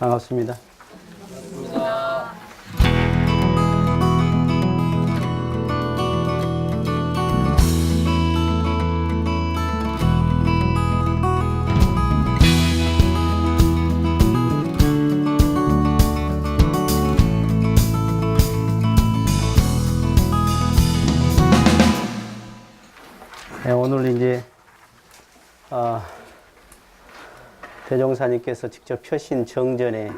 반갑습니다. 네, 오늘 이제 대종사님께서 직접 펴신 정전의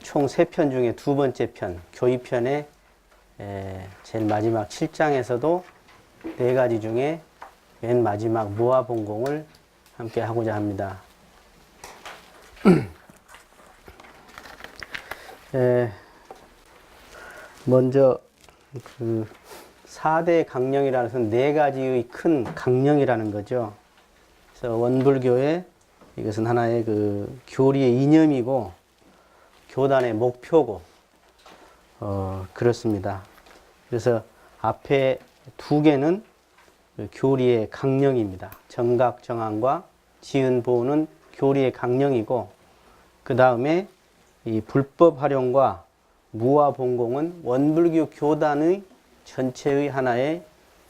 총 3편 중에 두 번째 편, 교의편의 제일 마지막 7장에서도 4가지 중에 맨 마지막 무아봉공을 함께 하고자 합니다. 먼저 그 4대 강령이라는 것은 4가지의 큰 강령이라는 거죠. 그래서 원불교의 이것은 하나의 그 교리의 이념이고 교단의 목표고 그렇습니다. 그래서 앞에 2개는 그 교리의 강령입니다. 정각 정앙과 지은 보호는 교리의 강령이고 그 다음에 이 불법 활용과 무아 본공은 원불교 교단의 전체의 하나의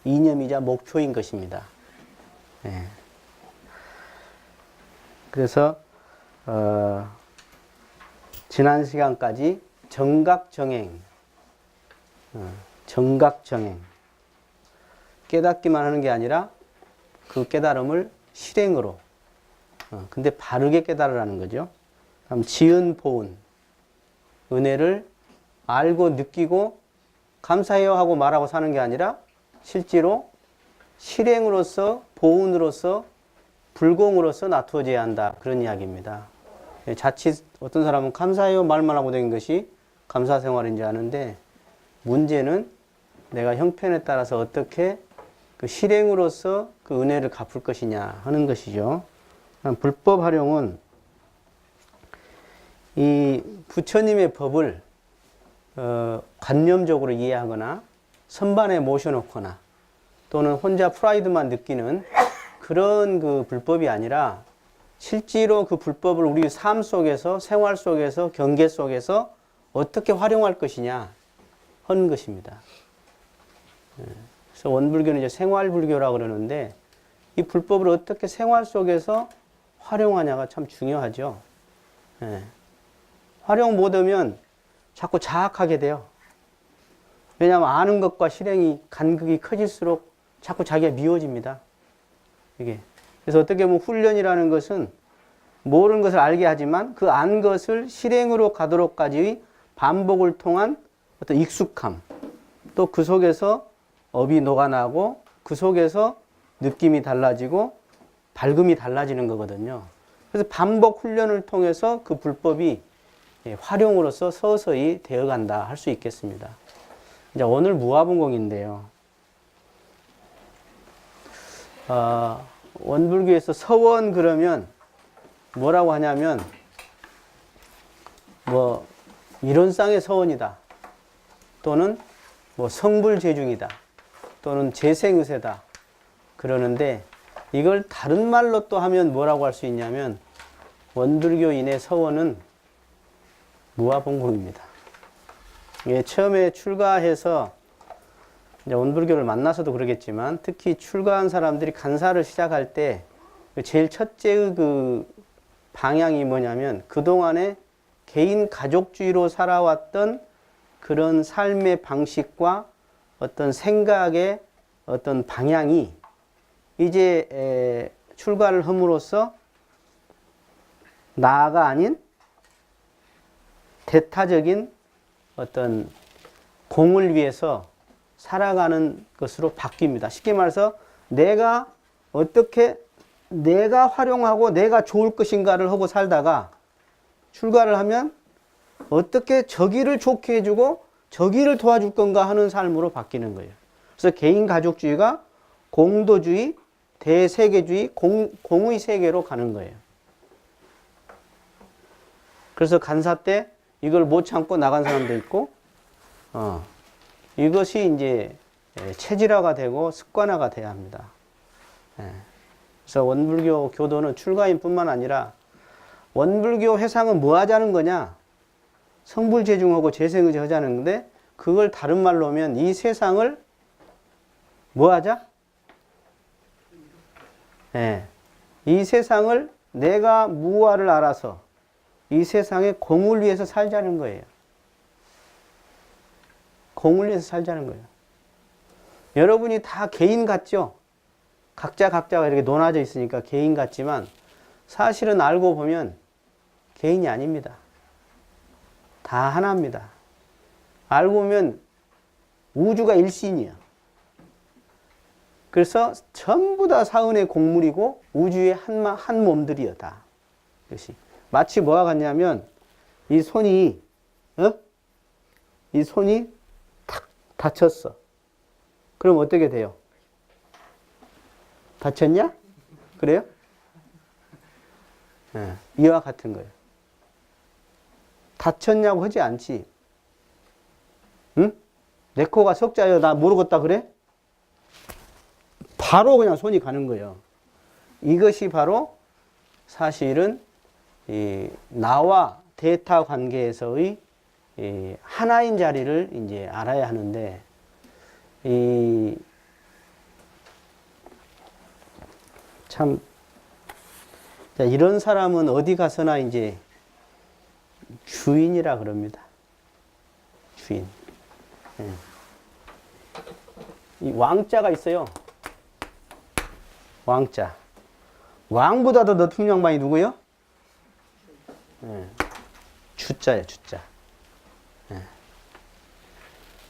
이념이자 목표인 것입니다. 네. 그래서 지난 시간까지 정각정행, 정각정행 깨닫기만 하는 게 아니라 그 깨달음을 실행으로 근데 바르게 깨달으라는 거죠. 다음 지은보은 은혜를 알고 느끼고 감사해요 하고 말하고 사는 게 아니라 실제로 실행으로서 보은으로서 불공으로서 나투어져야 한다. 그런 이야기입니다. 자칫 어떤 사람은 감사해요 말만 하고 다니는 것이 감사생활인지 아는데 문제는 내가 형편에 따라서 어떻게 그 실행으로서 그 은혜를 갚을 것이냐 하는 것이죠. 불법 활용은 이 부처님의 법을 관념적으로 이해하거나 선반에 모셔놓거나 또는 혼자 프라이드만 느끼는 그런 그 불법이 아니라 실제로 그 불법을 우리 삶 속에서 생활 속에서 경계 속에서 어떻게 활용할 것이냐 하는 것입니다. 그래서 원불교는 이제 생활불교라고 그러는데 이 불법을 어떻게 생활 속에서 활용하냐가 참 중요하죠. 활용 못하면 자꾸 자학하게 돼요. 왜냐하면 아는 것과 실행이 간극이 커질수록 자꾸 자기가 미워집니다. 이게. 그래서 어떻게 보면 훈련이라는 것은 모르는 것을 알게 하지만 그 안 것을 실행으로 가도록까지의 반복을 통한 어떤 익숙함, 또 그 속에서 업이 녹아나고 그 속에서 느낌이 달라지고 밝음이 달라지는 거거든요. 그래서 반복 훈련을 통해서 그 불법이 활용으로서 서서히 되어간다 할 수 있겠습니다. 이제 오늘 무아봉공인데요. 원불교에서 서원 그러면 뭐라고 하냐면 뭐 이론상의 서원이다 또는 뭐 성불재중이다 또는 재생의세다 그러는데 이걸 다른 말로 또 하면 뭐라고 할 수 있냐면 원불교인의 서원은 무아봉공입니다. 예, 처음에 출가해서 이제 원불교를 만나서도 그러겠지만 특히 출가한 사람들이 간사를 시작할 때 제일 첫째의 그 방향이 뭐냐면 그동안에 개인 가족주의로 살아왔던 그런 삶의 방식과 어떤 생각의 어떤 방향이 이제 출가를 함으로써 나아가 아닌 대타적인 어떤 공을 위해서 살아가는 것으로 바뀝니다. 쉽게 말해서 내가 어떻게 내가 활용하고 내가 좋을 것인가를 하고 살다가 출가를 하면 어떻게 저기를 좋게 해주고 저기를 도와줄 건가 하는 삶으로 바뀌는 거예요. 그래서 개인 가족주의가 공도주의, 대세계주의, 공의 세계로 가는 거예요. 그래서 간사 때 이걸 못 참고 나간 사람도 있고, 이것이 이제 체질화가 되고 습관화가 돼야 합니다. 그래서 원불교 교도는 출가인뿐만 아니라 원불교 회상은 뭐 하자는 거냐? 성불재중하고 재생의지 하자는 건데 그걸 다른 말로 하면 이 세상을 뭐 하자? 네. 이 세상을 내가 무아를 알아서 이 세상에 공을 위해서 살자는 거예요. 공을 위해서 살자는 거예요. 여러분이 다 개인 같죠? 각자가 이렇게 논하져 있으니까 개인 같지만 사실은 알고 보면 개인이 아닙니다. 다 하나입니다. 알고 보면 우주가 일신이야. 그래서 전부 다 사은의 곡물이고 우주의 한 몸들이여 다. 그것이 마치 뭐와 같냐면 이 손이 이 손이 탁 다쳤어. 그럼 어떻게 돼요? 다쳤냐? 그래요? 네, 이와 같은 거예요. 다쳤냐고 하지 않지. 응? 내 코가 석자여 나 모르겠다 그래? 바로 그냥 손이 가는 거예요. 이것이 바로 사실은 이 나와 대타 관계에서의 이 하나인 자리를 이제 알아야 하는데 참 이런 사람은 어디 가서나 이제 주인이라 그럽니다. 주인. 예. 이 왕자가 있어요. 왕자. 왕보다 더 높은 양반이 누구요? 예. 주자예요, 주자. 예.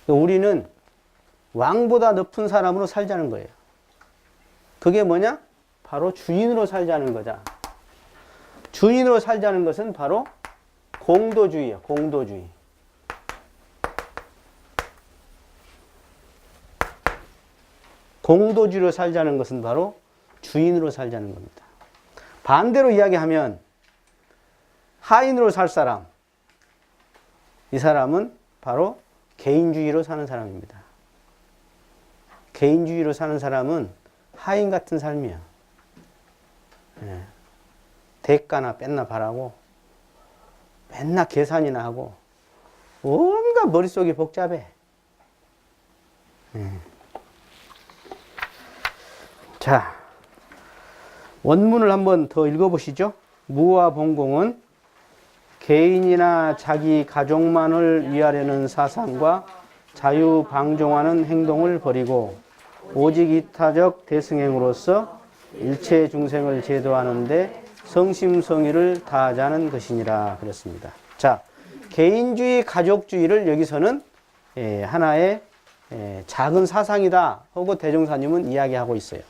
우리는 왕보다 높은 사람으로 살자는 거예요. 그게 뭐냐? 바로 주인으로 살자는 거다. 주인으로 살자는 것은 바로 공도주의예요. 공도주의. 공도주의로 살자는 것은 바로 주인으로 살자는 겁니다. 반대로 이야기하면 하인으로 살 사람, 이 사람은 바로 개인주의로 사는 사람입니다. 개인주의로 사는 사람은 하인 같은 삶이야. 예. 대가나 뺐나 바라고 맨날 계산이나 하고 온갖 머릿속이 복잡해. 자, 원문을 한번 더 읽어보시죠. 무와 본공은 개인이나 자기 가족만을 위하려는 사상과 자유방종하는 행동을 버리고 오직 이타적 대승행으로서 일체 중생을 제도하는데 성심성의를 다하자는 것이니라 그랬습니다. 자, 개인주의, 가족주의를 여기서는 하나의 작은 사상이다 하고 대종사님은 이야기하고 있어요.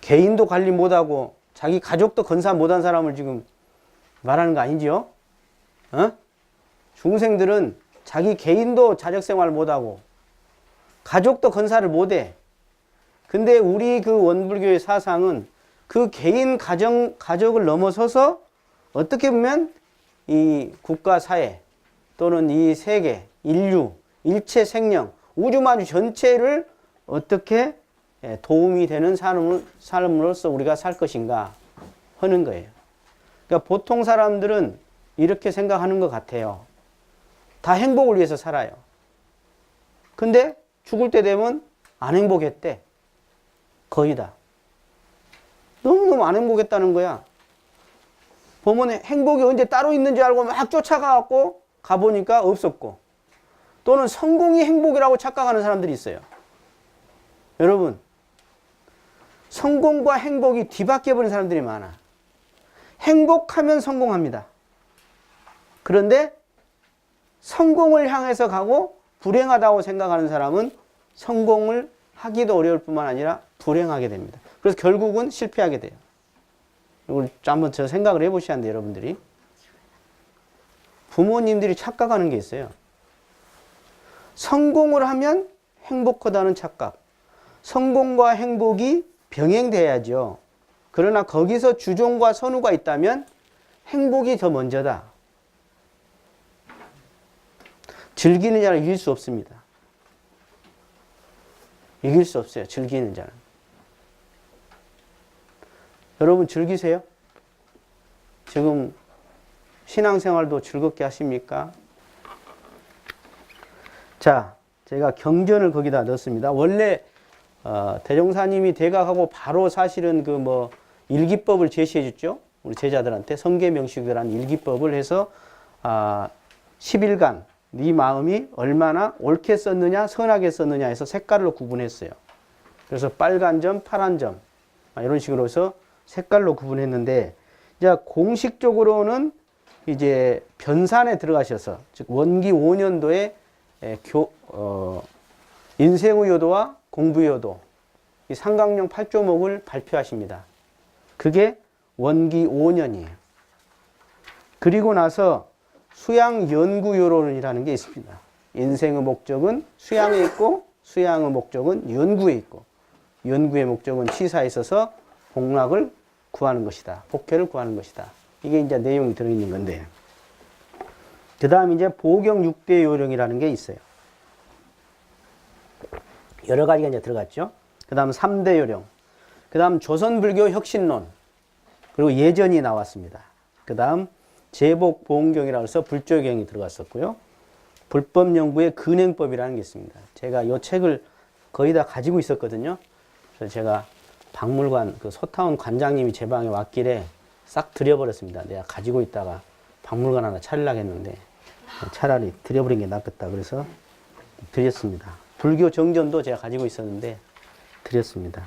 개인도 관리 못하고 자기 가족도 건사 못한 사람을 지금 말하는 거 아니지요? 중생들은 자기 개인도 자력생활 못하고 가족도 건사를 못해. 근데 우리 그 원불교의 사상은 그 개인 가족을 넘어서서 어떻게 보면 이 국가 사회 또는 이 세계, 인류, 일체 생명, 우주만주 전체를 어떻게 도움이 되는 삶으로서 우리가 살 것인가 하는 거예요. 그러니까 보통 사람들은 이렇게 생각하는 것 같아요. 다 행복을 위해서 살아요. 근데 죽을 때 되면 안 행복했대. 거의 다. 너무너무 안 행복했다는 거야. 보면 행복이 언제 따로 있는 줄 알고 막 쫓아가갖고 가보니까 없었고, 또는 성공이 행복이라고 착각하는 사람들이 있어요. 여러분, 성공과 행복이 뒤바뀌어 버린 사람들이 많아. 행복하면 성공합니다. 그런데 성공을 향해서 가고 불행하다고 생각하는 사람은 성공을 하기도 어려울 뿐만 아니라 불행하게 됩니다. 그래서 결국은 실패하게 돼요. 이걸 한번 저 생각을 해보셔야 하는데, 여러분들이. 부모님들이 착각하는 게 있어요. 성공을 하면 행복하다는 착각. 성공과 행복이 병행돼야죠. 그러나 거기서 주종과 선우가 있다면 행복이 더 먼저다. 즐기는 자는 이길 수 없습니다. 이길 수 없어요. 즐기는 자는. 여러분 즐기세요? 지금 신앙생활도 즐겁게 하십니까? 자, 제가 경전을 거기다 넣었습니다. 원래 대종사님이 대각하고 바로 사실은 그 뭐 일기법을 제시해 줬죠. 우리 제자들한테 성계명식이라는 일기법을 해서 10일간 네 마음이 얼마나 옳게 썼느냐 선하게 썼느냐 해서 색깔로 구분했어요. 그래서 빨간 점, 파란 점 이런 식으로 해서 색깔로 구분했는데 이제 공식적으로는 이제 변산에 들어가셔서 즉 원기 5년도에 인생의 요도와 공부의 요도 이 상강령 8조목을 발표하십니다. 그게 원기 5년이에요. 그리고 나서 수양연구요론이라는 게 있습니다. 인생의 목적은 수양에 있고 수양의 목적은 연구에 있고 연구의 목적은 치사에 있어서 복락을 구하는 것이다. 복회를 구하는 것이다. 이게 이제 내용이 들어있는 건데 그 다음 이제 보경 6대 요령이라는 게 있어요. 여러 가지가 이제 들어갔죠. 그 다음 3대 요령. 그 다음 조선불교 혁신론. 그리고 예전이 나왔습니다. 그 다음 제복보험경이라고 해서 불조경이 들어갔었고요. 불법연구의 근행법이라는 게 있습니다. 제가 이 책을 거의 다 가지고 있었거든요. 그래서 제가 박물관 그 소타운 관장님이 제 방에 왔길래 싹 드려버렸습니다. 내가 가지고 있다가 박물관 하나 차리려고 했는데 차라리 드려버린 게 낫겠다. 그래서 드렸습니다. 불교 정전도 제가 가지고 있었는데 드렸습니다.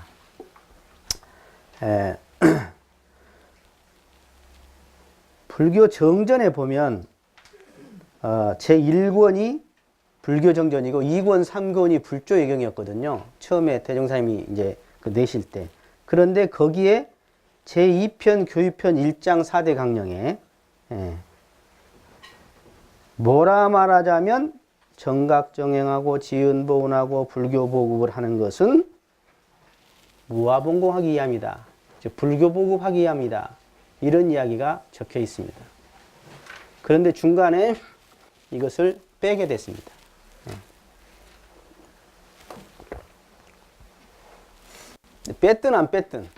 불교 정전에 보면 제1권이 불교 정전이고 2권, 3권이 불조 예경이었거든요. 처음에 대종사님이 이제 그 내실 때. 그런데 거기에 제2편 교육편 1장 4대 강령에 뭐라 말하자면 정각정행하고 지은보은하고 불교보급을 하는 것은 무아봉공하기 위함이다. 즉 불교보급하기 위함이다. 이런 이야기가 적혀 있습니다. 그런데 중간에 이것을 빼게 됐습니다. 뺐든 안 뺐든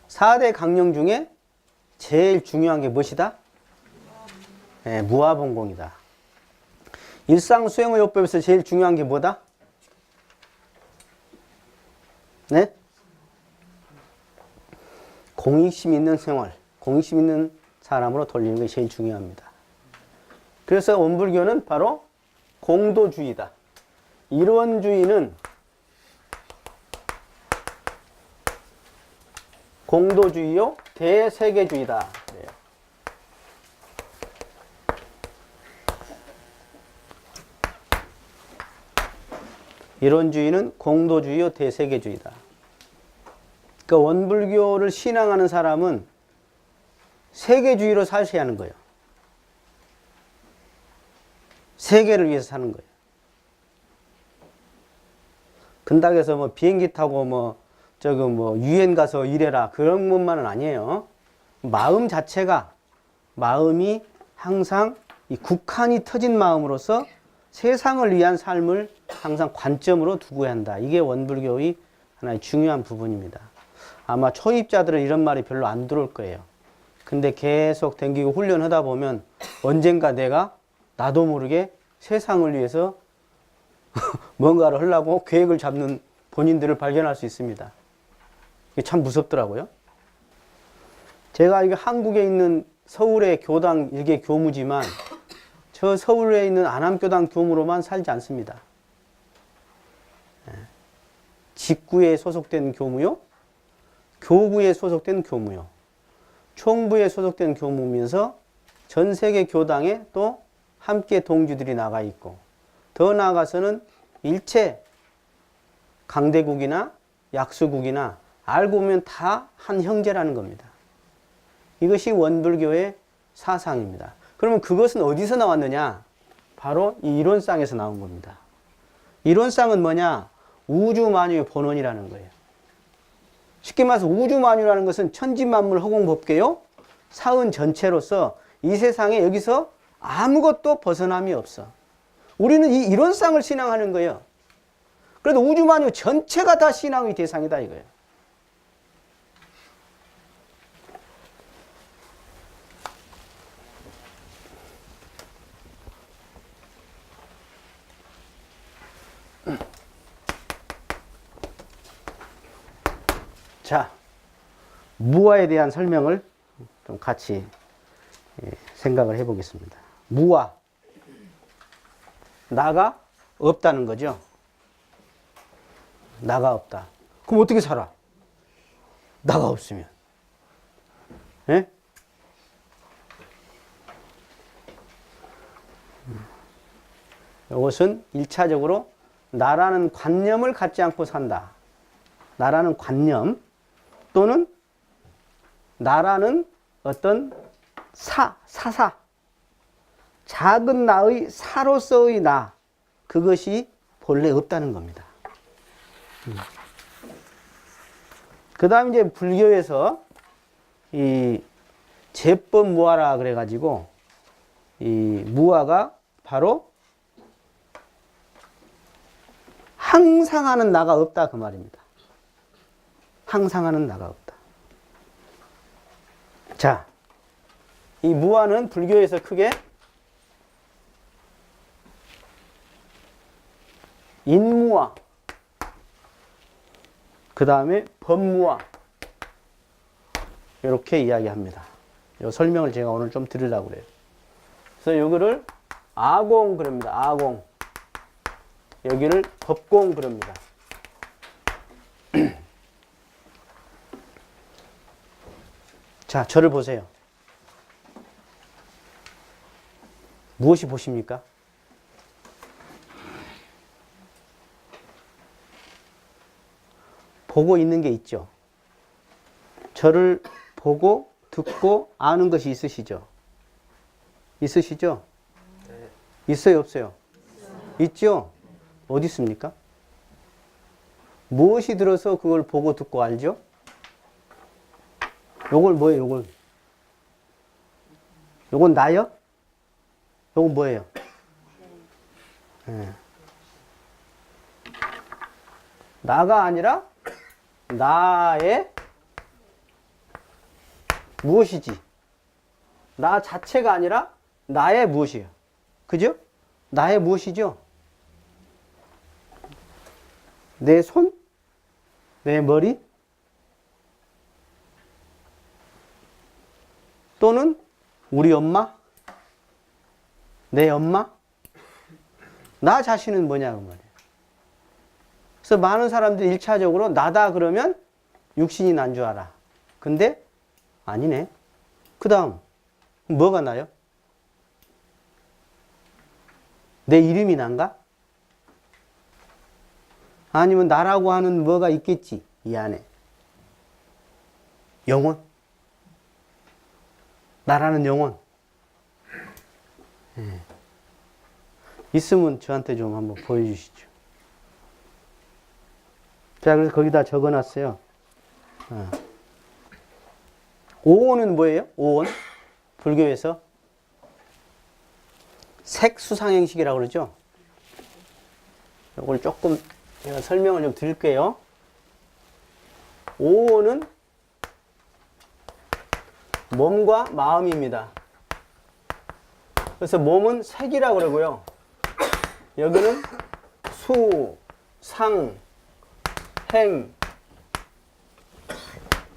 4대 강령 중에 제일 중요한 게 무엇이다? 무아봉공이다. 일상수행의요법에서 제일 중요한 게 뭐다? 네? 공익심 있는 생활, 공익심 있는 사람으로 돌리는 게 제일 중요합니다. 그래서 원불교는 바로 공도주의다. 일원주의는 공도주의요, 대세계주의다. 그래요. 일원주의는 공도주의요, 대세계주의다. 그러니까 원불교를 신앙하는 사람은 세계주의로 사셔야 하는 거예요. 세계를 위해서 사는 거예요. 근닥에서 뭐 비행기 타고 뭐 유엔 가서 일해라 그런 것만은 아니에요. 마음 자체가 마음이 항상 이 국한이 터진 마음으로서 세상을 위한 삶을 항상 관점으로 두고 한다. 이게 원불교의 하나의 중요한 부분입니다. 아마 초입자들은 이런 말이 별로 안 들어올 거예요. 근데 계속 댕기고 훈련하다 보면 언젠가 내가 나도 모르게 세상을 위해서 뭔가를 하려고 계획을 잡는 본인들을 발견할 수 있습니다. 이게 참 무섭더라고요. 제가 이게 한국에 있는 서울의 교당 일개 교무지만 저 서울에 있는 안암교당 교무로만 살지 않습니다. 직구에 소속된 교무요, 교구에 소속된 교무요, 총부에 소속된 교무면서 전 세계 교당에 또 함께 동지들이 나가 있고 더 나아가서는 일체 강대국이나 약수국이나 알고 보면 다 한 형제라는 겁니다. 이것이 원불교의 사상입니다. 그러면 그것은 어디서 나왔느냐? 바로 이 이론상에서 나온 겁니다. 이론상은 뭐냐? 우주만유의 본원이라는 거예요. 쉽게 말해서 우주만유라는 것은 천지만물 허공법계요 사은 전체로서 이 세상에 여기서 아무것도 벗어남이 없어. 우리는 이 이론상을 신앙하는 거예요. 그래도 우주만유 전체가 다 신앙의 대상이다 이거예요. 자, 무아에 대한 설명을 좀 같이 생각을 해 보겠습니다. 무아. 나가 없다는 거죠. 나가 없다. 그럼 어떻게 살아? 나가 없으면. 예? 이것은 1차적으로 나라는 관념을 갖지 않고 산다. 나라는 관념 또는 나라는 어떤 사사. 작은 나의 사로서의 나. 그것이 본래 없다는 겁니다. 그 다음 이제 불교에서 이 제법무아라 그래가지고 이 무아가 바로 항상 하는 나가 없다 그 말입니다. 항상 하는 나가 없다. 자, 이 무아는 불교에서 크게 인무아, 그 다음에 법무아 이렇게 이야기합니다. 이 설명을 제가 오늘 좀 드리려고 그래요. 그래서 여기를 아공 그럽니다. 아공. 여기를 법공 그럽니다. 자, 저를 보세요. 무엇이 보십니까? 보고 있는 게 있죠. 저를 보고 듣고 아는 것이 있으시죠? 있으시죠? 네. 있어요, 없어요? 있죠? 어디 있습니까? 무엇이 들어서 그걸 보고 듣고 알죠? 요걸 뭐예요, 요걸? 요건 나요? 요건 뭐예요? 네. 나가 아니라 나의 무엇이지? 나 자체가 아니라 나의 무엇이에요? 그죠? 나의 무엇이죠? 내 손? 내 머리? 또는 우리 엄마? 내 엄마? 나 자신은 뭐냐고 말이에요. 그래서 많은 사람들이 1차적으로 나다 그러면 육신이 난 줄 알아. 근데 아니네. 그 다음 뭐가 나요? 내 이름이 난가? 아니면 나라고 하는 뭐가 있겠지 이 안에. 영혼? 나라는 영혼. 있으면 저한테 좀 한번 보여주시죠. 자, 그래서 거기다 적어놨어요. 오온은 뭐예요? 오온? 불교에서 색수상행식이라고 그러죠. 이걸 조금 제가 설명을 좀 드릴게요. 오온은 몸과 마음입니다. 그래서 몸은 색이라고 그러고요. 여기는 수, 상, 행,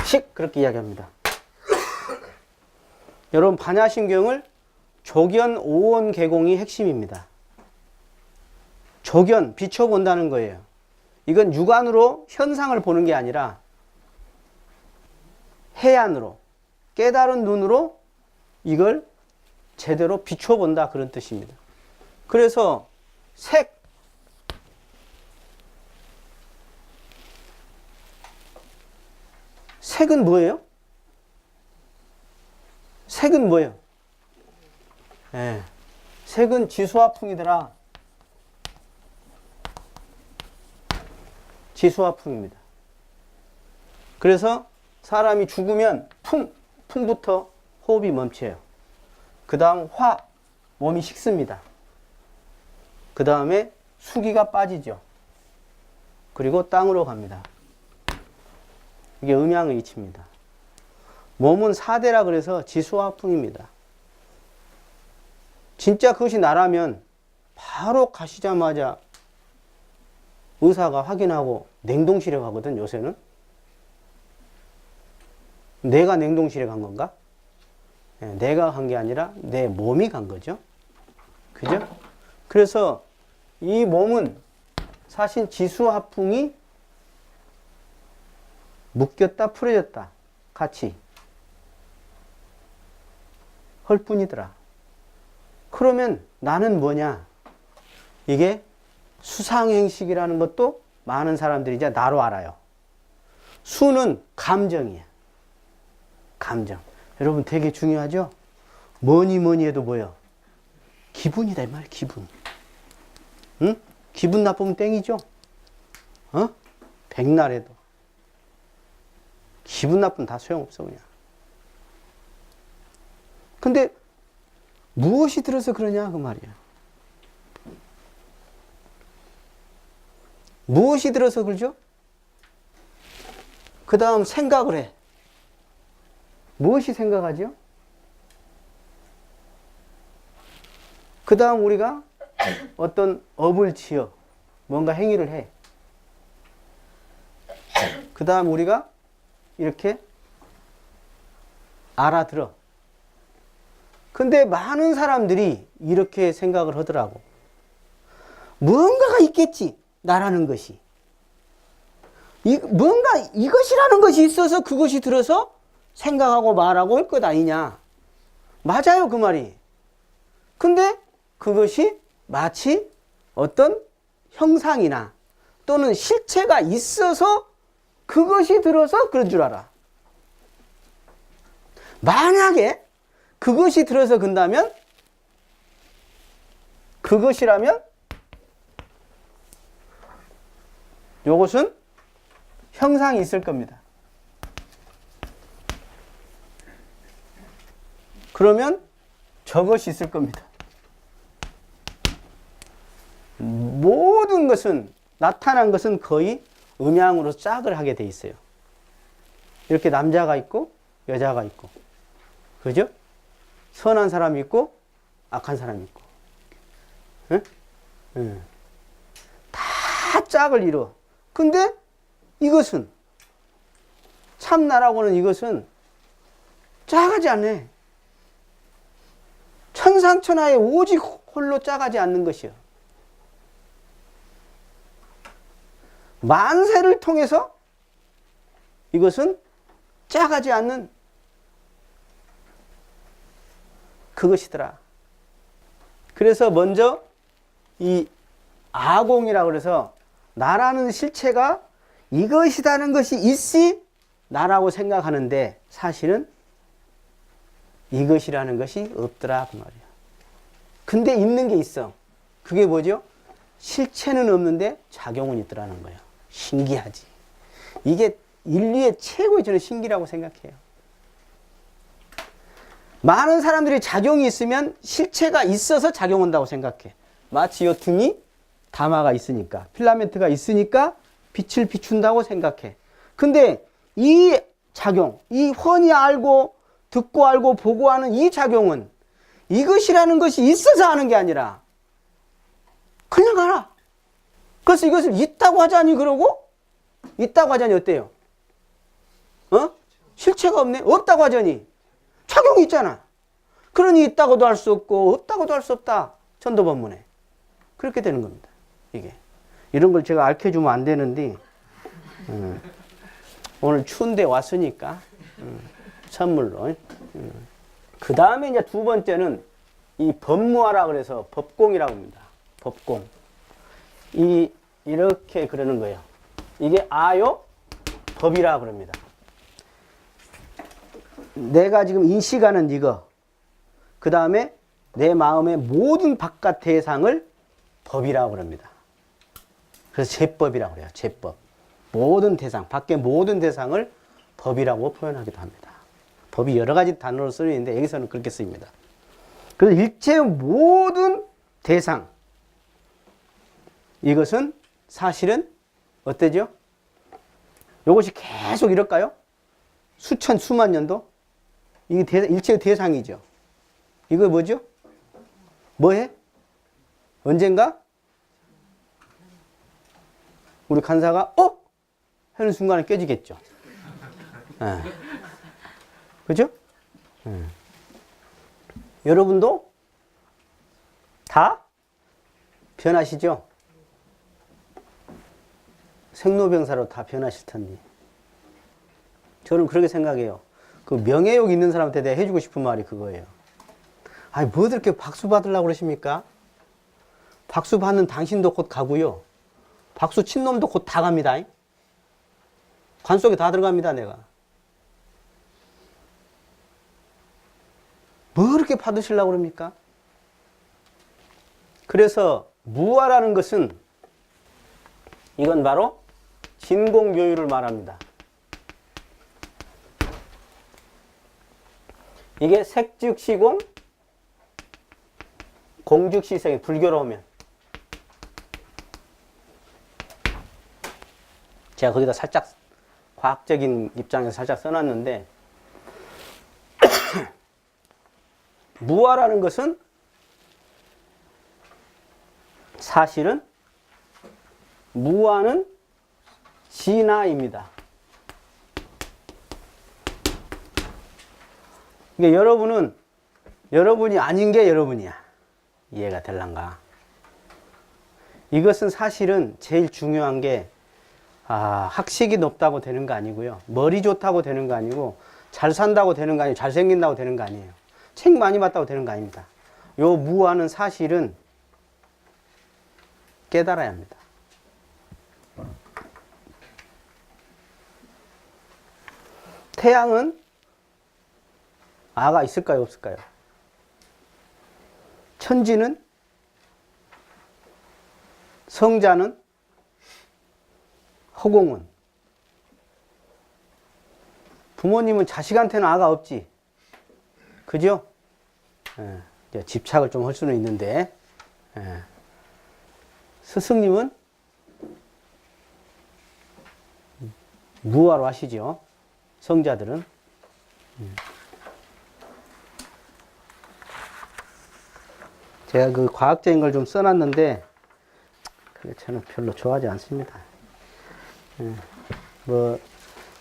식 그렇게 이야기합니다. 여러분 반야심경을 조견 오온 개공이 핵심입니다. 조견, 비춰본다는 거예요. 이건 육안으로 현상을 보는 게 아니라 해안으로 깨달은 눈으로 이걸 제대로 비춰본다 그런 뜻입니다. 그래서 색은 뭐예요? 색은 뭐예요? 네. 색은 지수화풍이더라. 지수화풍입니다. 그래서 사람이 죽으면 풍부터 호흡이 멈춰요. 그 다음 화, 몸이 식습니다. 그 다음에 수기가 빠지죠. 그리고 땅으로 갑니다. 이게 음양의 이치입니다. 몸은 사대라 그래서 지수화풍입니다. 진짜 그것이 나라면 바로 가시자마자 의사가 확인하고 냉동실에 가거든 요새는. 내가 냉동실에 간 건가? 내가 간 게 아니라 내 몸이 간 거죠. 그죠? 그래서 이 몸은 사실 지수화풍이 묶였다 풀어졌다 같이 할 뿐이더라. 그러면 나는 뭐냐? 이게 수상행식이라는 것도 많은 사람들이 이제 나로 알아요. 수는 감정이야. 감정. 여러분 되게 중요하죠? 뭐니 해도 뭐예요? 기분이다 이 말이야. 기분. 응? 기분 나쁘면 땡이죠? 어? 백날에도. 기분 나쁘면 다 소용없어 그냥. 근데 무엇이 들어서 그러냐 그 말이야. 무엇이 들어서 그러죠? 그 다음 생각을 해. 무엇이 생각하죠? 그 다음 우리가 어떤 업을 지어 뭔가 행위를 해. 그 다음 우리가 이렇게 알아들어. 근데 많은 사람들이 이렇게 생각을 하더라고. 뭔가가 있겠지. 나라는 것이. 뭔가 이것이라는 것이 있어서 그것이 들어서 생각하고 말하고 할 것 아니냐. 맞아요, 그 말이. 근데 그것이 마치 어떤 형상이나 또는 실체가 있어서 그것이 들어서 그런 줄 알아. 만약에 그것이 들어서 근다면 그것이라면 요것은 형상이 있을 겁니다. 그러면 저것이 있을 겁니다. 모든 것은 나타난 것은 거의 음양으로 짝을 하게 돼 있어요. 이렇게 남자가 있고 여자가 있고, 그죠? 선한 사람이 있고 악한 사람이 있고, 응? 응. 다 짝을 이루어. 근데 이것은 참나라고는 이것은 짝하지 않네. 천상천하에 오직 홀로 짝하지 않는 것이요. 만세를 통해서 이것은 짝하지 않는 그것이더라. 그래서 먼저 이 아공이라고 그래서 나라는 실체가 이것이라는 것이 있이 나라고 생각하는데 사실은 이것이라는 것이 없더라 그 말이야. 근데 있는 게 있어. 그게 뭐죠? 실체는 없는데 작용은 있더라는 거예요. 신기하지. 이게 인류의 최고의 저는 신기라고 생각해요. 많은 사람들이 작용이 있으면 실체가 있어서 작용한다고 생각해. 마치 이 등이 담화가 있으니까, 필라멘트가 있으니까 빛을 비춘다고 생각해. 근데 이 작용, 이 훤히 알고 듣고 알고 보고 하는 이 작용은 이것이라는 것이 있어서 하는 게 아니라 그냥 알아. 그래서 이것을 있다고 하자니 그러고 있다고 하자니 어때요? 어? 실체가 없네? 없다고 하자니 작용이 있잖아. 그러니 있다고도 할 수 없고 없다고도 할 수 없다. 천도법문에. 그렇게 되는 겁니다. 이게. 이런 걸 제가 알려주면 안 되는데 오늘 추운데 왔으니까 선물로. 그 다음에 이제 두 번째는 이 법무화라 그래서 법공이라고 합니다. 법공. 이렇게 그러는 거예요. 이게 아요? 법이라 그럽니다. 내가 지금 인식하는 이거, 그 다음에 내 마음의 모든 바깥 대상을 법이라고 그럽니다. 그래서 제법이라고 그래요. 제법. 모든 대상, 밖의 모든 대상을 법이라고 표현하기도 합니다. 법이 여러 가지 단어로 쓰이는데 여기서는 그렇게 쓰입니다. 그래서 일체의 모든 대상, 이것은 사실은 어때죠? 이것이 계속 이럴까요? 수천, 수만 년도? 이게 일체의 대상이죠. 이거 뭐죠? 뭐해? 언젠가? 우리 간사가 하는 순간에 깨지겠죠. 그죠? 여러분도 다 변하시죠? 생로병사로 다 변하실 텐데. 저는 그렇게 생각해요. 그 명예욕 있는 사람한테 내가 해주고 싶은 말이 그거예요. 아니, 뭐 그렇게 박수 받으려고 그러십니까? 박수 받는 당신도 곧 가고요. 박수 친 놈도 곧 다 갑니다. 관 속에 다 들어갑니다, 내가. 뭐 그렇게 받으시려고 그럽니까? 그래서 무아라는 것은 이건 바로 진공묘유를 말합니다. 이게 색즉시공, 공즉시생, 불교로 오면 제가 거기다 살짝 과학적인 입장에서 살짝 써놨는데 무아라는 것은 사실은 무아는 진화입니다. 그러니까 여러분이 아닌 게 여러분이야. 이해가 될란가? 이것은 사실은 제일 중요한 게 학식이 높다고 되는 거 아니고요. 머리 좋다고 되는 거 아니고 잘 산다고 되는 거 아니고 잘생긴다고 되는 거 아니에요. 책 많이 봤다고 되는 거 아닙니다. 요 무아는 사실은 깨달아야 합니다. 태양은 아가 있을까요? 없을까요? 천지는? 성자는? 허공은? 부모님은 자식한테는 아가 없지. 그죠? 예, 집착을 좀 할 수는 있는데, 예. 스승님은 무아로 하시죠. 성자들은. 제가 그 과학적인 걸 좀 써놨는데, 그게 저는 별로 좋아하지 않습니다. 뭐,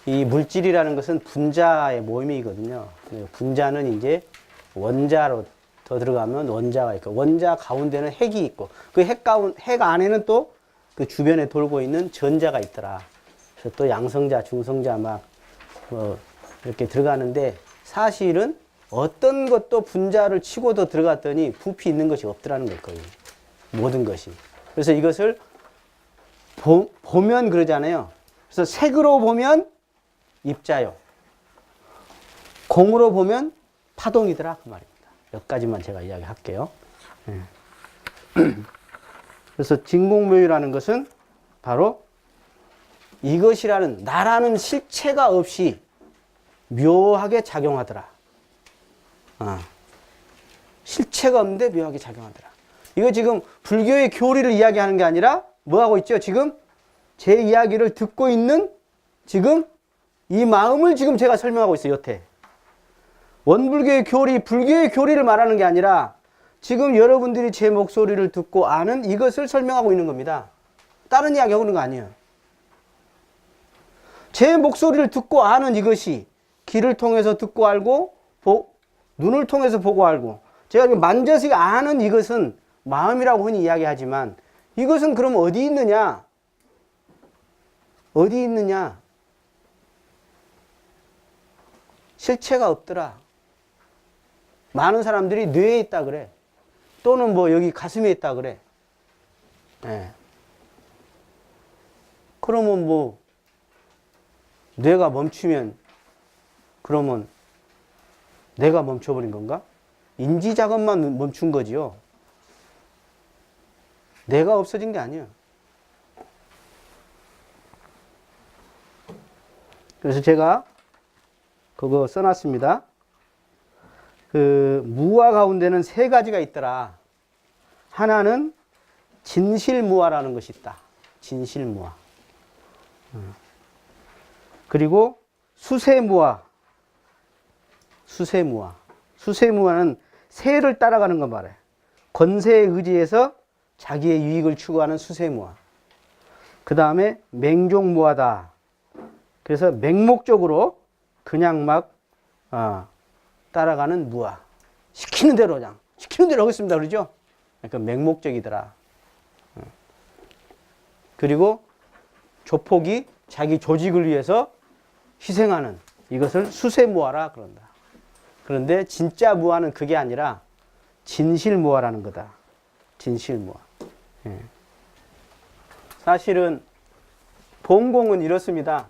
이 물질이라는 것은 분자의 모임이거든요. 분자는 이제 원자로 더 들어가면 원자가 있고, 원자 가운데는 핵이 있고, 그 핵 안에는 또 그 주변에 돌고 있는 전자가 있더라. 그래서 또 양성자, 중성자 막, 뭐, 이렇게 들어가는데, 사실은 어떤 것도 분자를 치고도 들어갔더니 부피 있는 것이 없더라는 걸 거예요. 모든 것이. 그래서 이것을 보면 그러잖아요. 그래서 색으로 보면 입자요. 공으로 보면 파동이더라. 그 말입니다. 몇 가지만 제가 이야기할게요. 그래서 진공묘유라는 것은 바로 이것이라는 나라는 실체가 없이 묘하게 작용하더라. 실체가 없는데 묘하게 작용하더라. 이거 지금 불교의 교리를 이야기하는 게 아니라 뭐 하고 있죠? 지금 제 이야기를 듣고 있는 지금 이 마음을 지금 제가 설명하고 있어요. 여태. 원불교의 교리, 불교의 교리를 말하는 게 아니라 지금 여러분들이 제 목소리를 듣고 아는 이것을 설명하고 있는 겁니다. 다른 이야기 하고 있는 거 아니에요. 제 목소리를 듣고 아는 이것이 귀를 통해서 듣고 알고 눈을 통해서 보고 알고 제가 만져서 아는 이것은 마음이라고 흔히 이야기하지만 이것은 그럼 어디 있느냐? 어디 있느냐? 실체가 없더라. 많은 사람들이 뇌에 있다 그래. 또는 뭐 여기 가슴에 있다 그래. 예. 그러면 뭐 뇌가 멈추면 그러면 내가 멈춰버린 건가? 인지 작업만 멈춘 거지요. 내가 없어진 게 아니에요. 그래서 제가 그거 써놨습니다. 그 무아 가운데는 세 가지가 있더라. 하나는 진실무아라는 것이 있다. 진실무아. 그리고 수세무아. 수세무아. 수세무아는 세를 따라가는 거 말해. 권세에 의지해서 자기의 유익을 추구하는 수세무아. 그 다음에 맹종무아다. 그래서 맹목적으로 그냥 막 따라가는 무아. 시키는 대로 그냥 시키는 대로 하겠습니다. 그러죠? 그 맹목적이더라. 그리고 조폭이 자기 조직을 위해서 희생하는 이것을 수세무아라 그런다. 그런데 진짜 무아는 그게 아니라 진실무아라는 거다. 진실무아. 예. 사실은 본공은 이렇습니다.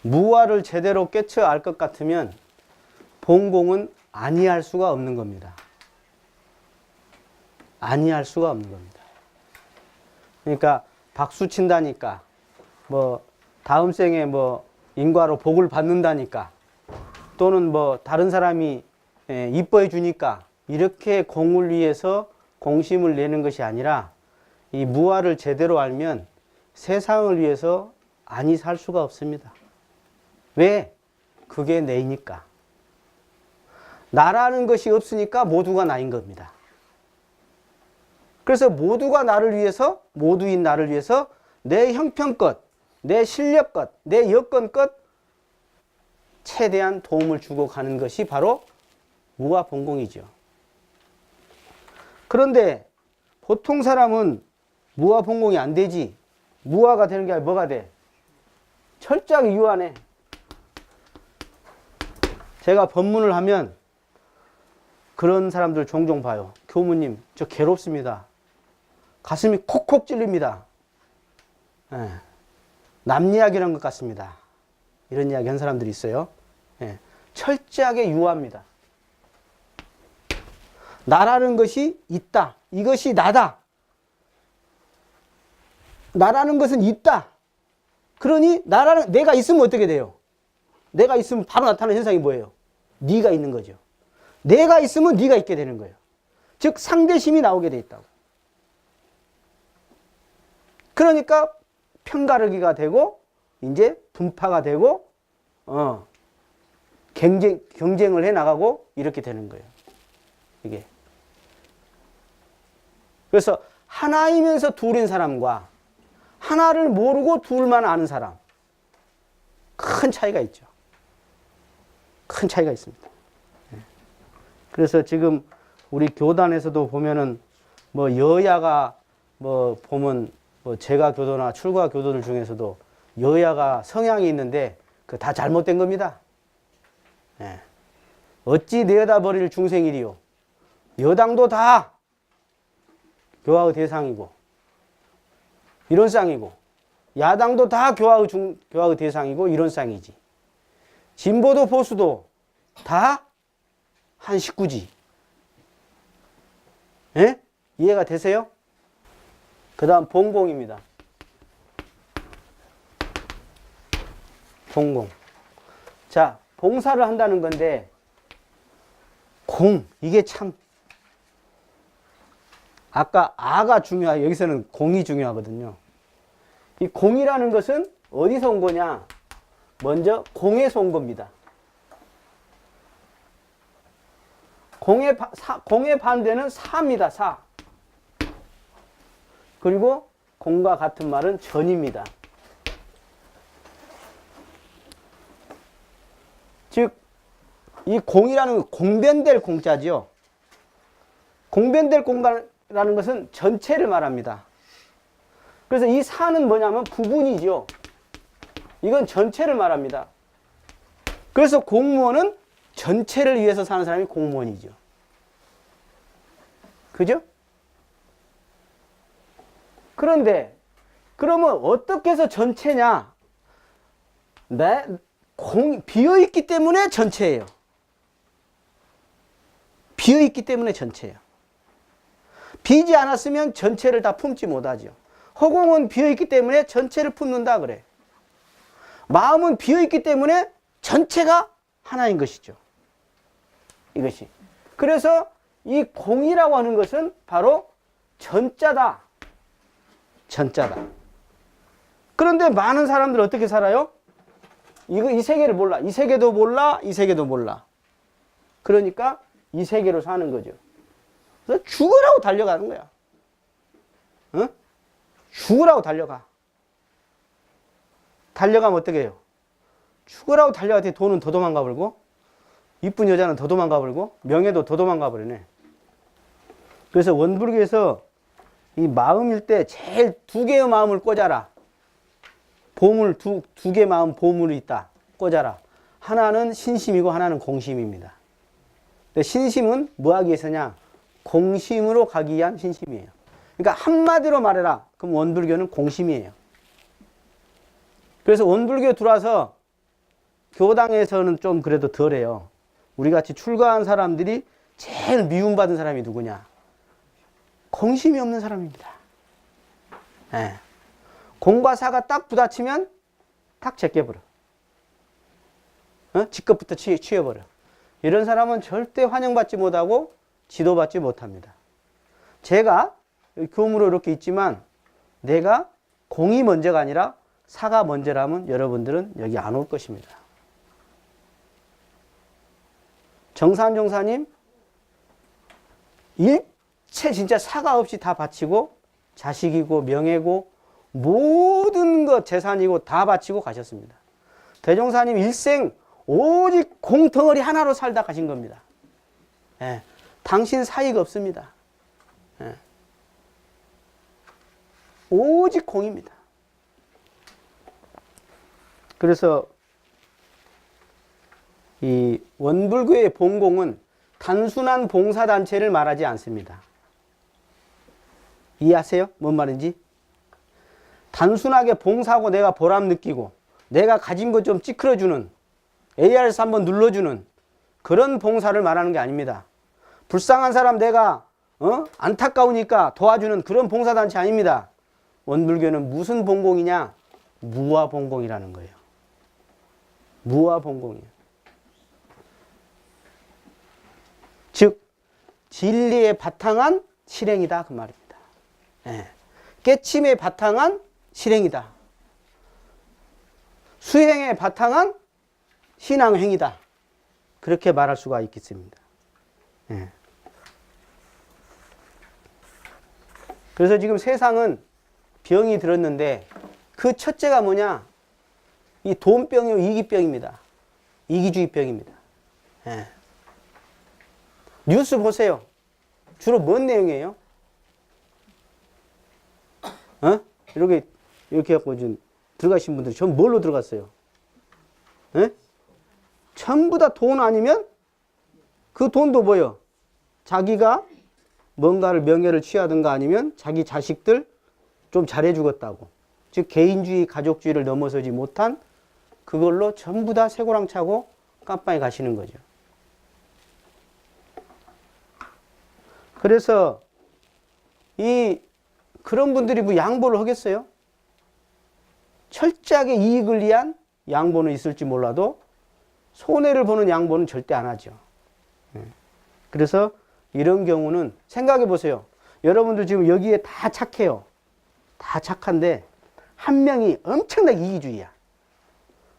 무아를 제대로 깨쳐 알 것 같으면 본공은 아니할 수가 없는 겁니다. 아니할 수가 없는 겁니다. 그러니까 박수 친다니까, 뭐 다음 생에 뭐 인과로 복을 받는다니까, 또는 뭐 다른 사람이 이뻐해 주니까 이렇게 공을 위해서 공심을 내는 것이 아니라 이 무아를 제대로 알면 세상을 위해서 아니 살 수가 없습니다. 왜? 그게 내이니까. 나라는 것이 없으니까 모두가 나인 겁니다. 그래서 모두가 나를 위해서, 모두인 나를 위해서 내 형편껏, 내 실력껏, 내 여건껏 최대한 도움을 주고 가는 것이 바로 무아본공이죠. 그런데 보통 사람은 무아본공이 안 되지. 무아가 되는 게 아니라 뭐가 돼? 철저하게 유한해. 제가 법문을 하면 그런 사람들 종종 봐요. 교무님, 저 괴롭습니다. 가슴이 콕콕 찔립니다. 예. 남 이야기라는 것 같습니다. 이런 이야기 한 사람들이 있어요. 예. 철저하게 유합니다. 나라는 것이 있다. 이것이 나다. 나라는 것은 있다. 그러니 나라는, 내가 있으면 어떻게 돼요? 내가 있으면 바로 나타나는 현상이 뭐예요? 네가 있는 거죠. 내가 있으면 네가 있게 되는 거예요. 즉 상대심이 나오게 돼 있다고. 그러니까 편가르기가 되고 이제 분파가 되고 경쟁을 해 나가고 이렇게 되는 거예요. 이게. 그래서 하나이면서 둘인 사람과 하나를 모르고 둘만 아는 사람, 큰 차이가 있죠. 큰 차이가 있습니다. 그래서 지금 우리 교단에서도 보면은 뭐 여야가 뭐 보면 뭐 재가 교도나 출가 교도들 중에서도 여야가 성향이 있는데 그 다 잘못된 겁니다. 예. 어찌 내어다 버릴 중생이리요. 여당도 다 교화의 대상이고 이런 쌍이고, 야당도 다 교화의 대상이고 이런 쌍이지. 진보도 보수도 다 한 식구지. 예? 이해가 되세요? 그 다음 본공입니다. 본공. 자, 봉사를 한다는 건데 공, 이게 참 아까 아가 중요하고 여기서는 공이 중요하거든요. 이 공이라는 것은 어디서 온 거냐? 먼저 공에서 온 겁니다. 공의 반대는 사입니다. 사. 그리고 공과 같은 말은 전입니다. 즉, 이 공이라는 공변될 공자죠. 공변될 공이라는 것은 전체를 말합니다. 그래서 이 사는 뭐냐면 부분이죠. 이건 전체를 말합니다. 그래서 공무원은 전체를 위해서 사는 사람이 공무원이죠. 그죠? 그런데 그러면 어떻게 해서 전체냐? 비어있기 때문에 전체예요. 비어있기 때문에 전체예요. 비지 않았으면 전체를 다 품지 못하죠. 허공은 비어있기 때문에 전체를 품는다 그래. 마음은 비어있기 때문에 전체가 하나인 것이죠. 이것이. 그래서 이 공이라고 하는 것은 바로 전자다. 전자다. 그런데 많은 사람들 어떻게 살아요? 이 세계를 몰라. 이 세계도 몰라. 이 세계도 몰라. 그러니까 이 세계로 사는 거죠. 그래서 죽으라고 달려가는 거야. 응? 죽으라고 달려가. 달려가면 어떻게 해요? 죽으라고 달려왔더니 돈은 더 도망가 버리고, 이쁜 여자는 더 도망가 버리고, 명예도 더 도망가 버리네. 그래서 원불교에서 이 마음일 때 제일 두 개의 마음을 꽂아라. 보물, 두 개의 마음 보물이 있다. 꽂아라. 하나는 신심이고 하나는 공심입니다. 신심은 뭐 하기 위해서냐? 공심으로 가기 위한 신심이에요. 그러니까 한마디로 말해라. 그럼 원불교는 공심이에요. 그래서 원불교 들어와서 교당에서는 좀 그래도 덜해요. 우리같이 출가한 사람들이 제일 미움받은 사람이 누구냐? 공심이 없는 사람입니다. 네. 공과 사가 딱 부딪히면 탁 제껴버려. 직급부터 취해버려. 이런 사람은 절대 환영받지 못하고 지도받지 못합니다. 제가 교무로 이렇게 있지만 내가 공이 먼저가 아니라 사가 먼저라면 여러분들은 여기 안 올 것입니다. 정산종사님 일체 진짜 사가 없이 다 바치고 자식이고 명예고 모든 것 재산이고 다 바치고 가셨습니다. 대종사님 일생 오직 공덩어리 하나로 살다 가신 겁니다. 예, 당신 사이가 없습니다. 예, 오직 공입니다. 그래서 이 원불교의 본공은 단순한 봉사단체를 말하지 않습니다. 이해하세요? 뭔 말인지? 단순하게 봉사하고 내가 보람 느끼고 내가 가진 것 좀 찌그러주는 ARS 한번 눌러주는 그런 봉사를 말하는 게 아닙니다. 불쌍한 사람 내가 안타까우니까 도와주는 그런 봉사단체 아닙니다. 원불교는 무슨 본공이냐? 무아본공이라는 거예요. 무아본공이에요. 즉 진리에 바탕한 실행이다 그 말입니다. 예. 깨침에 바탕한 실행이다. 수행에 바탕한 신앙행위다. 그렇게 말할 수가 있겠습니다. 예. 그래서 지금 세상은 병이 들었는데 그 첫째가 뭐냐? 이 돈병이요 이기병입니다. 이기주의병입니다. 예. 뉴스 보세요. 주로 뭔 내용이에요? 이렇게 해갖고 좀 들어가신 분들이 전 뭘로 들어갔어요? 예? 전부 다 돈 아니면 그 돈도 뭐요? 자기가 뭔가를 명예를 취하든가 아니면 자기 자식들 좀 잘해주겠다고. 즉 개인주의, 가족주의를 넘어서지 못한 그걸로 전부 다 쇠고랑 차고 깜빵에 가시는 거죠. 그래서 그런 분들이 뭐 양보를 하겠어요? 철저하게 이익을 위한 양보는 있을지 몰라도 손해를 보는 양보는 절대 안 하죠. 그래서 이런 경우는 생각해 보세요. 여러분들 지금 여기에 다 착해요. 다 착한데 한 명이 엄청나게 이기주의야.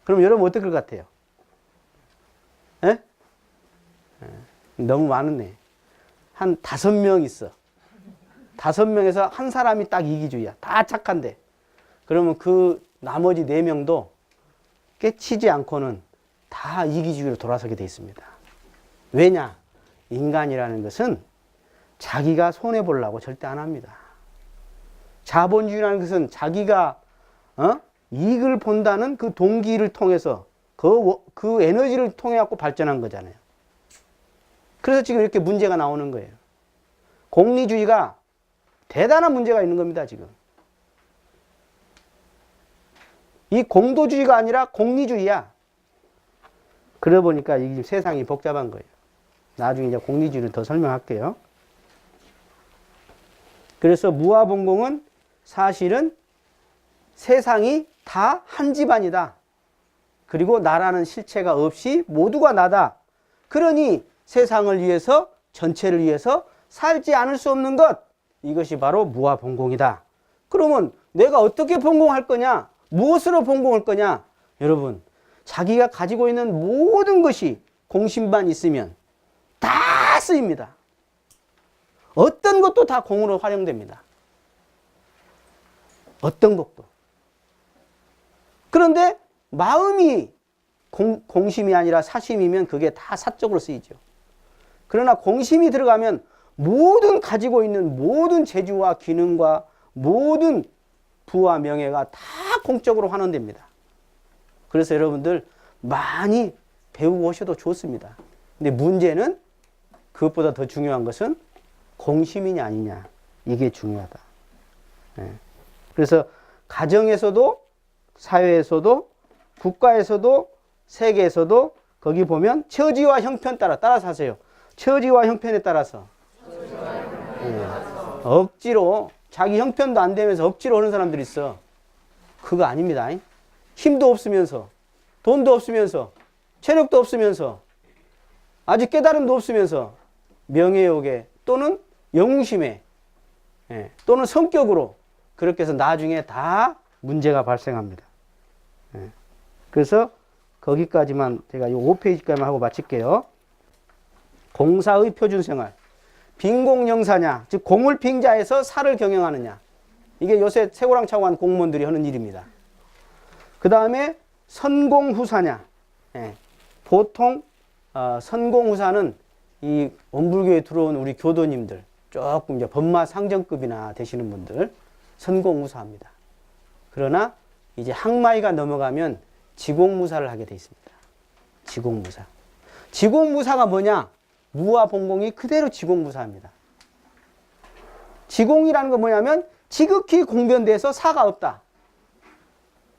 그럼 여러분 어떨 것 같아요? 에? 너무 많네. 한 5명 있어. 5명에서 한 사람이 딱 이기주의야. 다 착한데. 그러면 그 나머지 4명도 깨치지 않고는 다 이기주의로 돌아서게 돼 있습니다. 왜냐? 인간이라는 것은 자기가 손해보려고 절대 안 합니다. 자본주의라는 것은 자기가 이익을 본다는 그 동기를 통해서 그 에너지를 통해 갖고 발전한 거잖아요. 그래서 지금 이렇게 문제가 나오는 거예요. 공리주의가 대단한 문제가 있는 겁니다, 지금. 이 공도주의가 아니라 공리주의야. 그러다 보니까 이 세상이 복잡한 거예요. 나중에 이제 공리주의를 더 설명할게요. 그래서 무아본공은 사실은 세상이 다 한 집안이다. 그리고 나라는 실체가 없이 모두가 나다. 그러니 세상을 위해서 전체를 위해서 살지 않을 수 없는 것, 이것이 바로 무아본공이다. 그러면 내가 어떻게 본공할 거냐? 무엇으로 본공할 거냐? 여러분, 자기가 가지고 있는 모든 것이 공심만 있으면 다 쓰입니다. 어떤 것도 다 공으로 활용됩니다. 어떤 것도. 그런데 마음이 공심이 아니라 사심이면 그게 다 사적으로 쓰이죠. 그러나 공심이 들어가면 모든 가지고 있는 모든 재주와 기능과 모든 부와 명예가 다 공적으로 환원됩니다. 그래서 여러분들 많이 배우고 오셔도 좋습니다. 근데 문제는 그것보다 더 중요한 것은 공심이냐 아니냐. 이게 중요하다. 예. 그래서 가정에서도 사회에서도 국가에서도 세계에서도 거기 보면 처지와 형편 따라서 하세요. 처지와 형편에 따라서. 예. 억지로 자기 형편도 안 되면서 억지로 하는 사람들이 있어. 그거 아닙니다. 힘도 없으면서 돈도 없으면서 체력도 없으면서 아직 깨달음도 없으면서 명예욕에 또는 영심에 또는 성격으로 그렇게 해서 나중에 다 문제가 발생합니다. 그래서 거기까지만 제가 이 5페이지까지만 하고 마칠게요. 공사의 표준생활. 빈공영사냐, 즉 공을 빙자해서 사를 경영하느냐. 이게 요새 세고랑 차관 공무원들이 하는 일입니다. 그 다음에 선공후사냐. 보통 선공후사는 이 원불교에 들어온 우리 교도님들, 조금 이제 법마 상정급이나 되시는 분들 선공후사합니다. 그러나 이제 학마이가 넘어가면 지공무사를 하게 돼 있습니다. 지공무사. 지공무사가 뭐냐? 무와 본공이 그대로 지공무사입니다. 지공이라는 건 뭐냐면 지극히 공변돼서 사가 없다.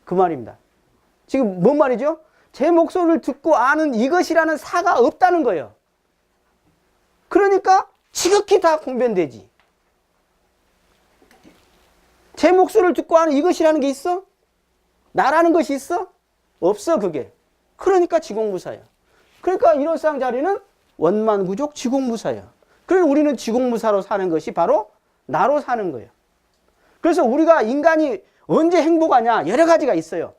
그 말입니다. 지금 뭔 말이죠? 제 목소리를 듣고 아는 이것이라는 사가 없다는 거예요. 그러니까 지극히 다 공변되지. 제 목소리를 듣고 아는 이것이라는 게 있어? 나라는 것이 있어? 없어 그게. 그러니까 지공무사예요. 그러니까 일월상 자리는 원만구족 지공무사예요. 그래서 우리는 지공무사로 사는 것이 바로 나로 사는 거예요. 그래서 우리가 인간이 언제 행복하냐? 여러 가지가 있어요.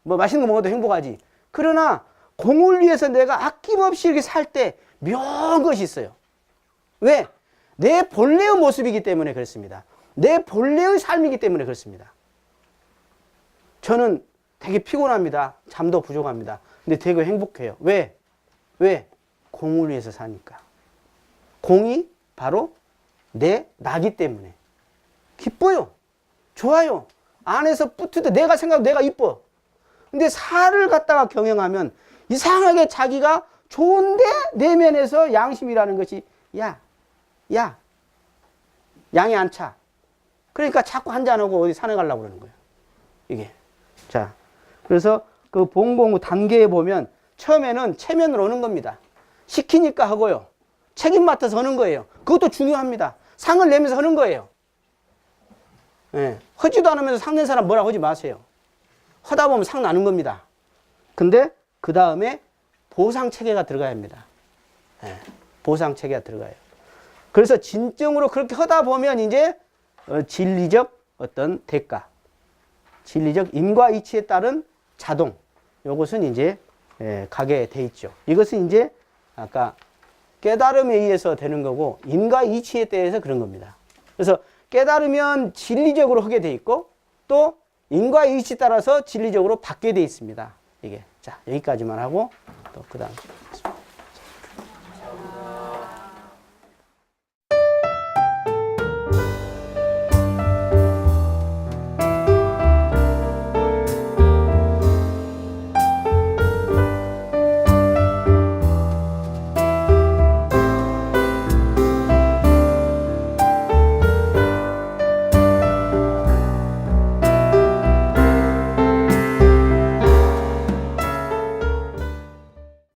뭐 맛있는 거 먹어도 행복하지. 그러나 공을 위해서 내가 아낌없이 이렇게 살 때 묘한 것이 있어요. 왜? 내 본래의 모습이기 때문에 그렇습니다. 내 본래의 삶이기 때문에 그렇습니다. 저는 되게 피곤합니다. 잠도 부족합니다. 근데 되게 행복해요. 왜? 왜? 공을 위해서 사니까. 공이 바로 내 나기 때문에. 기뻐요. 좋아요. 안에서 뿌듯해. 내가 생각하고 내가 이뻐. 근데 사를 갖다가 경영하면 이상하게 자기가 좋은데 내면에서 양심이라는 것이 양이 안 차. 그러니까 자꾸 한잔하고 어디 산에 가려고 그러는 거예요. 이게. 자, 그래서 그 본공후 단계에 보면 처음에는 체면으로 오는 겁니다. 시키니까 하고요. 책임 맡아서 하는 거예요. 그것도 중요합니다. 상을 내면서 하는 거예요. 하지도 않으면서 상 낸 사람 뭐라고 하지 마세요. 하다 보면 상 나는 겁니다. 근데 그 다음에 보상 체계가 들어가야 합니다. 보상 체계가 들어가요. 그래서 진정으로 그렇게 하다 보면 이제 진리적 어떤 대가, 진리적 인과이치에 따른 자동, 이것은 이제 가게 돼 있죠. 이것은 이제 아까 깨달음에 의해서 되는 거고 인과이치에 대해서 그런 겁니다. 그래서 깨달으면 진리적으로 하게 돼 있고 또 인과이치에 따라서 진리적으로 받게 돼 있습니다. 이게 자 여기까지만 하고 또 그 다음.